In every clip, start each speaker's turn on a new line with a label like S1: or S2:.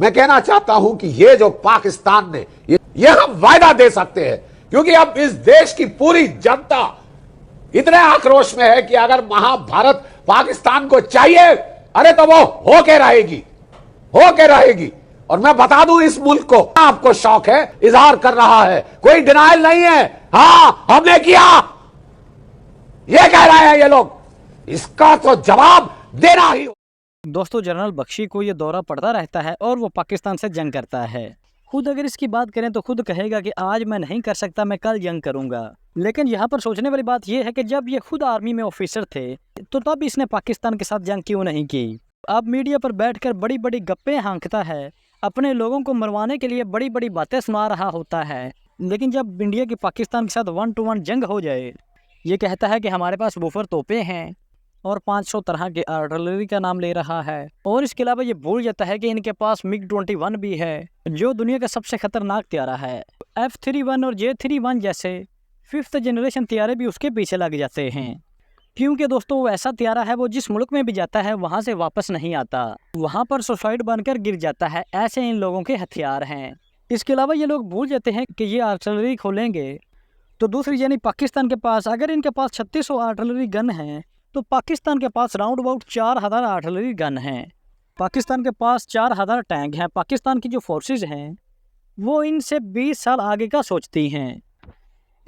S1: मैं कहना चाहता हूं कि ये जो पाकिस्तान ने ये हम वायदा दे सकते हैं, क्योंकि अब इस देश की पूरी जनता इतने आक्रोश में है कि अगर महाभारत पाकिस्तान को चाहिए, अरे तो वो होके रहेगी, होके रहेगी। और मैं बता दूं इस मुल्क को, आपको शौक है, इजहार कर रहा है, कोई डिनाइल नहीं है। हां हमने किया, ये कह रहे हैं ये लोग, इसका तो जवाब देना ही।
S2: दोस्तों, जनरल बख्शी को ये दौरा पड़ता रहता है और वो पाकिस्तान से जंग करता है। खुद अगर इसकी बात करें तो खुद कहेगा कि आज मैं नहीं कर सकता, मैं कल जंग करूंगा। लेकिन यहाँ पर सोचने वाली बात यह है कि जब ये खुद आर्मी में ऑफिसर थे तो तब इसने पाकिस्तान के साथ जंग क्यों नहीं की। अब मीडिया पर बैठकर बड़ी बड़ी गप्पे हाँकता है, अपने लोगों को मरवाने के लिए बड़ी बड़ी बातें सुना रहा होता है। लेकिन जब इंडिया की पाकिस्तान के साथ 1 to 1 जंग हो जाए, ये कहता है कि हमारे पास वूफर तोपें हैं और 500 तरह के आर्टिलरी का नाम ले रहा है। और इसके अलावा ये भूल जाता है कि इनके पास MiG-21 भी है, जो दुनिया का सबसे खतरनाक त्यारा है। F-31 और J-31 जैसे 5th जनरेशन त्यारे भी उसके पीछे लग जाते हैं, क्योंकि दोस्तों वो ऐसा त्यारा है, वो जिस मुल्क में भी जाता है वहाँ से वापस नहीं आता, वहाँ पर सुसाइड बनकर गिर जाता है। ऐसे इन लोगों के हथियार हैं। इसके अलावा ये लोग भूल जाते हैं कि ये आर्टिलरी खोलेंगे तो दूसरी यानी पाकिस्तान के पास, अगर इनके पास 3600 आर्टिलरी गन हैं तो पाकिस्तान के पास राउंड अबाउट 4000 आर्टिलरी गन हैं। पाकिस्तान के पास 4000 टैंक हैं। पाकिस्तान की जो फोर्सेज हैं वो इनसे 20 साल आगे का सोचती हैं।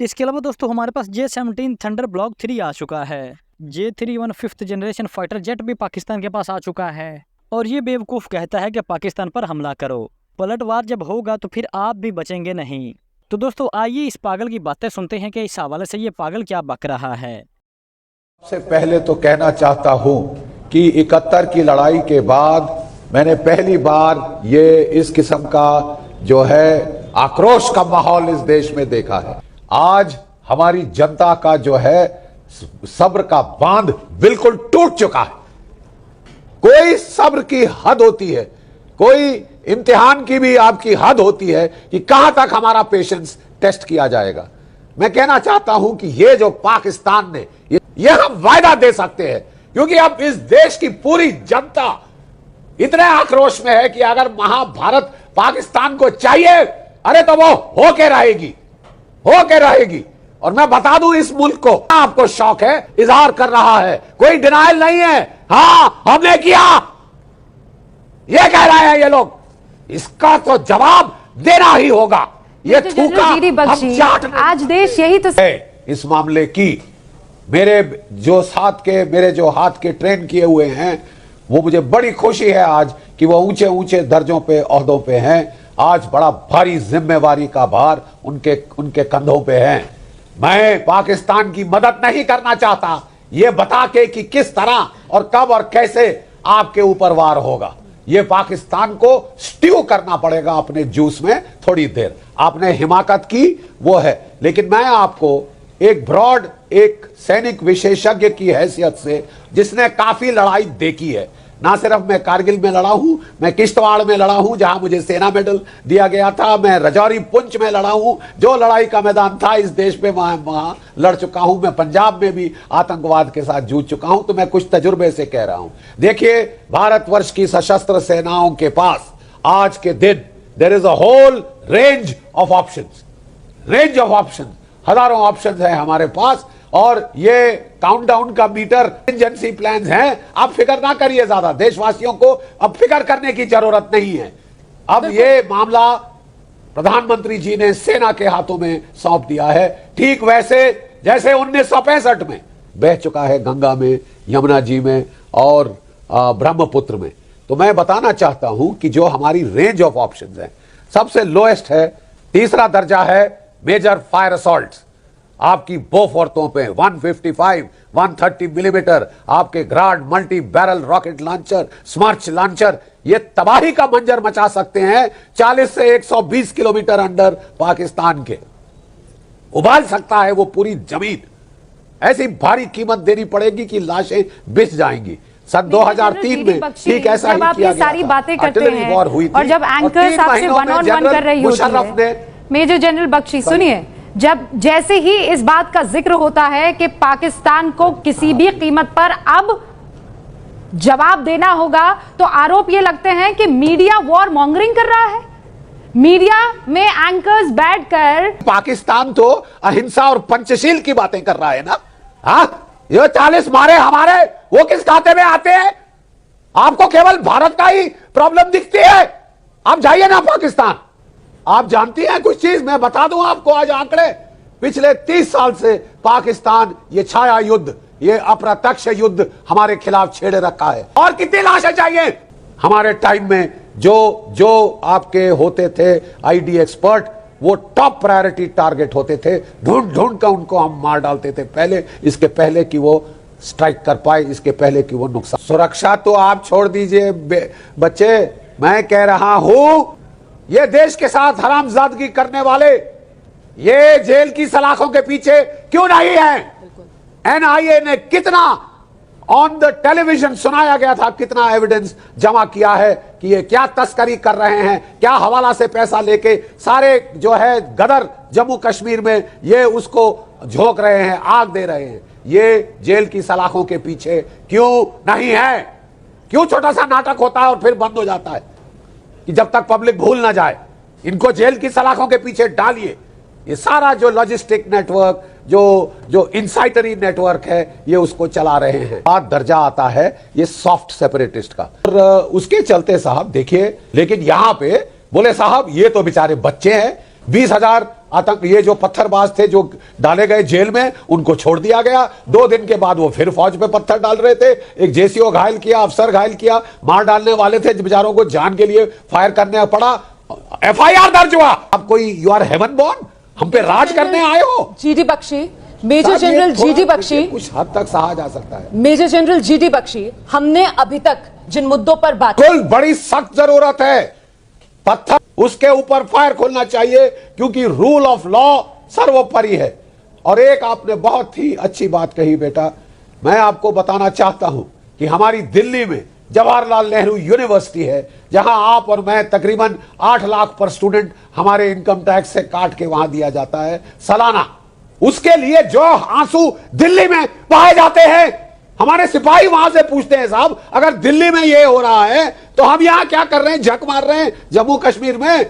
S2: इसके अलावा दोस्तों हमारे पास J-17 थंडर ब्लॉक 3 आ चुका है। J-31 5th generation fighter jet भी पाकिस्तान के पास आ चुका है। और ये बेवकूफ़ कहता है कि पाकिस्तान पर हमला करो, पलटवार जब होगा तो फिर आप भी बचेंगे नहीं। तो दोस्तों आइए इस पागल की बातें सुनते हैं कि इस हवाले से ये पागल क्या बक रहा है।
S1: सबसे पहले तो कहना चाहता हूं कि 71 की लड़ाई के बाद मैंने पहली बार ये इस किस्म का जो है आक्रोश का माहौल इस देश में देखा है। आज हमारी जनता का जो है सब्र का बांध बिल्कुल टूट चुका है। कोई सब्र की हद होती है, कोई इम्तिहान की भी आपकी हद होती है कि कहां तक हमारा पेशेंस टेस्ट किया जाएगा। मैं कहना चाहता हूं कि ये जो पाकिस्तान ने ये हम वायदा दे सकते हैं, क्योंकि अब इस देश की पूरी जनता इतने आक्रोश में है कि अगर महाभारत पाकिस्तान को चाहिए, अरे तो वो होके रहेगी, होके रहेगी। और मैं बता दूं इस मुल्क को, आपको शौक है, इजहार कर रहा है, कोई डिनाइल नहीं है। हां हमने किया, ये कह रहे हैं ये लोग, इसका तो जवाब देना ही होगा। ये थूका हम चाट,
S3: आज देश यही तो
S1: इस मामले की मेरे जो हाथ के ट्रेन किए हुए हैं, वो मुझे बड़ी खुशी है आज कि वो ऊंचे ऊंचे दर्जों पे, ओहदों पे हैं। आज बड़ा भारी जिम्मेवारी का भार उनके कंधों पे है। मैं पाकिस्तान की मदद नहीं करना चाहता ये बता के कि किस तरह और कब और कैसे आपके ऊपर वार होगा। ये पाकिस्तान को स्ट्यू करना पड़ेगा अपने जूस में थोड़ी देर। आपने हिमाकत की वो है, लेकिन मैं आपको एक सैनिक विशेषज्ञ की हैसियत से, जिसने काफी लड़ाई देखी है, ना सिर्फ मैं कारगिल में लड़ा हूं, मैं किश्तवाड़ में लड़ा हूं जहां मुझे सेना मेडल दिया गया था, मैं रजौरी पुंछ में लड़ा हूं, जो लड़ाई का मैदान था इस देश में वहां लड़ चुका हूं। मैं पंजाब में भी आतंकवाद के साथ जूझ चुका हूं, तो मैं कुछ तजुर्बे से कह रहा हूं। देखिए, भारतवर्ष की सशस्त्र सेनाओं के पास आज के दिन there is a whole range of options, हजारों ऑप्शंस हैं हमारे पास। और ये काउंटडाउन का मीटर एजेंसी प्लान्स हैं। आप फिक्र ना करिए, ज्यादा देशवासियों को अब फिक्र करने की जरूरत नहीं है। अब ये मामला प्रधानमंत्री जी ने सेना के हाथों में सौंप दिया है, ठीक वैसे जैसे 1965 में बह चुका है गंगा में, यमुना जी में और ब्रह्मपुत्र में। तो मैं बताना चाहता हूं कि जो हमारी रेंज ऑफ ऑप्शंस है, सबसे लोएस्ट है, तीसरा दर्जा है मेजर फायर असॉल्ट। आपकी बोफोर्टों पे 155, 130 मिलीमीटर आपके grad multi barrel rocket launcher, स्मर्च launcher, ये तबाही का मंजर मचा सकते हैं 40 से 120 किलोमीटर अंडर पाकिस्तान के। उबाल सकता है वो पूरी जमीन। ऐसी भारी कीमत देनी पड़ेगी कि लाशें बिछ जाएंगी। सन 2003 में ठीक ऐसा ही किया गया
S3: सारी
S1: था।
S3: बातें करते हैं
S1: वॉर हुई थी,
S3: और जब एंकर साहब से 1 on 1 कर रही होती है, मेजर जनरल बख्शी सुनिए, जब जैसे ही इस बात का जिक्र होता है कि पाकिस्तान को किसी भी कीमत पर अब जवाब देना होगा। तो आरोप ये लगते हैं कि मीडिया वॉर मॉन्गरिंग कर रहा है, मीडिया में एंकर्स बैठकर
S1: पाकिस्तान तो अहिंसा और पंचशील की बातें कर रहा है ना। ये 40 मारे हमारे, वो किस खाते में आते हैं? आपको केवल भारत का ही प्रॉब्लम दिखती है। आप जाइए ना पाकिस्तान, आप जानती हैं कुछ चीज, मैं बता दूं आपको आज आंकड़े। पिछले 30 साल से पाकिस्तान ये छाया युद्ध, ये अप्रत्यक्ष युद्ध हमारे खिलाफ छेड़े रखा है। और कितनी लाशें चाहिए? हमारे टाइम में जो आपके होते थे आईडी एक्सपर्ट, वो टॉप प्रायोरिटी टारगेट होते थे। ढूंढ ढूंढ कर उनको हम मार डालते थे पहले, इसके पहले कि वो स्ट्राइक कर पाए, इसके पहले कि वो नुकसान। सुरक्षा तो आप छोड़ दीजिए बच्चे, मैं कह रहा हूं ये देश के साथ हरामजादगी करने वाले ये जेल की सलाखों के पीछे क्यों नहीं है? एनआईए ने कितना ऑन द टेलीविजन सुनाया गया था, कितना एविडेंस जमा किया है कि ये क्या तस्करी कर रहे हैं, क्या हवाला से पैसा लेके सारे जो है गदर जम्मू कश्मीर में ये उसको झोंक रहे हैं, आग दे रहे हैं। ये जेल की सलाखों के पीछे क्यों नहीं है? क्यों छोटा सा नाटक होता है और फिर बंद हो जाता है कि जब तक पब्लिक भूल ना जाए? इनको जेल की सलाखों के पीछे डालिए। ये सारा जो लॉजिस्टिक नेटवर्क, जो इंसाइटरी नेटवर्क है, ये उसको चला रहे हैं। बात दर्जा आता है ये सॉफ्ट सेपरेटिस्ट का, और उसके चलते साहब देखिए, लेकिन यहां पे बोले साहब ये तो बेचारे बच्चे हैं। 20,000 आतंक, ये जो पत्थरबाज थे जो डाले गए जेल में, उनको छोड़ दिया गया। 2 दिन के बाद वो फिर फौज पे पत्थर डाल रहे थे। एक जेसीओ घायल किया, अफसर घायल किया, मार डालने वाले थे बेचारों को, जान के लिए फायर करने पड़ा। एफआईआर दर्ज हुआ। अब कोई यू आर हेवन बोर्न, हम पे राज करने आए हो?
S4: GD Bakshi, major general GD Bakshi,
S1: कुछ हद तक सहा जा सकता है।
S4: मेजर जनरल जीडी बख्शी, हमने अभी तक जिन मुद्दों पर बात
S1: कुल बड़ी सख्त जरूरत है। पत्थर, उसके ऊपर फायर खोलना चाहिए, क्योंकि रूल ऑफ लॉ सर्वोपरि है। और एक आपने बहुत ही अच्छी बात कही बेटा, मैं आपको बताना चाहता हूं कि हमारी दिल्ली में जवाहरलाल नेहरू यूनिवर्सिटी है, जहां आप और मैं तकरीबन 8 लाख पर स्टूडेंट हमारे इनकम टैक्स से काट के वहां दिया जाता है सालाना। उसके लिए जो आंसू दिल्ली में पाए जाते हैं, हमारे सिपाही वहां से पूछते हैं साहब, अगर दिल्ली में ये हो रहा है तो हम यहां क्या कर रहे हैं? झक मार रहे हैं जम्मू कश्मीर में।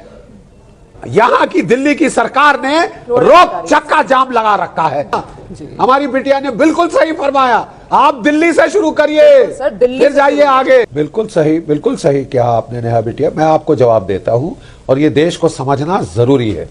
S1: यहां की दिल्ली की सरकार ने रोक चक्का जाम लगा रखा है। हमारी बिटिया ने बिल्कुल सही फरमाया, आप दिल्ली से शुरू करिए, फिर जाइए आगे। बिल्कुल सही क्या आपने नेहा बिटिया, मैं आपको जवाब देता हूं, और ये देश को समझना जरूरी है।